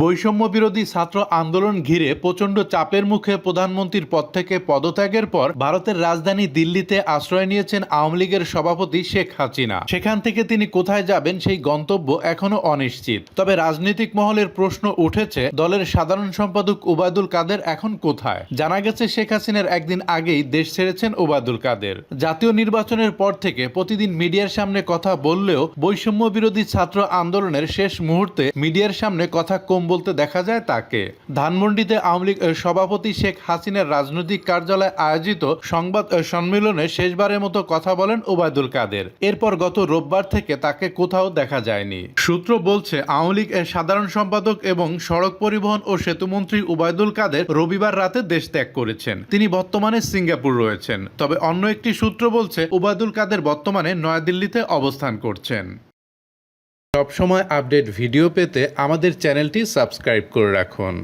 বৈষম্য বিরোধী ছাত্র আন্দোলন ঘিরে প্রচণ্ড চাপের মুখে প্রধানমন্ত্রীর পদ থেকে পদত্যাগের পর ভারতের রাজধানী দিল্লিতে আশ্রয় নিয়েছেন আওয়ামী লীগের সভাপতি শেখ হাসিনা। সেখান থেকে তিনি কোথায় যাবেন সেই গন্তব্য এখনো অনিশ্চিত। তবে রাজনৈতিক মহলের প্রশ্ন উঠেছে, দলের সাধারণ সম্পাদক ওবায়দুল কাদের এখন কোথায়? জানা গেছে শেখ হাসিনার একদিন আগেই দেশ ছেড়েছেন ওবায়দুল কাদের। জাতীয় নির্বাচনের পর থেকে প্রতিদিন মিডিয়ার সামনে কথা বললেও বৈষম্য বিরোধী ছাত্র আন্দোলনের শেষ মুহূর্তে মিডিয়ার সামনে কথা কম বলতে দেখা যায় তাকে। ধানমন্ডিতে আওয়ামী লীগ সভাপতি শেখ হাসিনার রাজনৈতিক কার্যালয়ে আয়োজিত সংবাদ সম্মেলনে শেষবারের মতো কথা বলেন ওবায়দুল কাদের। এরপর গত রোববার থেকে তাকে কোথাও দেখা যায়নি। সূত্র বলছে, আওয়ামী লীগ সাধারণ সম্পাদক এবং সড়ক পরিবহন ও সেতুমন্ত্রী ওবায়দুল কাদের রবিবার রাতে দেশ ত্যাগ করেছেন। তিনি বর্তমানে সিঙ্গাপুর রয়েছেন। তবে অন্য একটি সূত্র বলছে, ওবায়দুল কাদের বর্তমানে নয়াদিল্লিতে অবস্থান করছেন। সবসময় আপডেট ভিডিও পেতে আমাদের চ্যানেলটি সাবস্ক্রাইব করে রাখুন।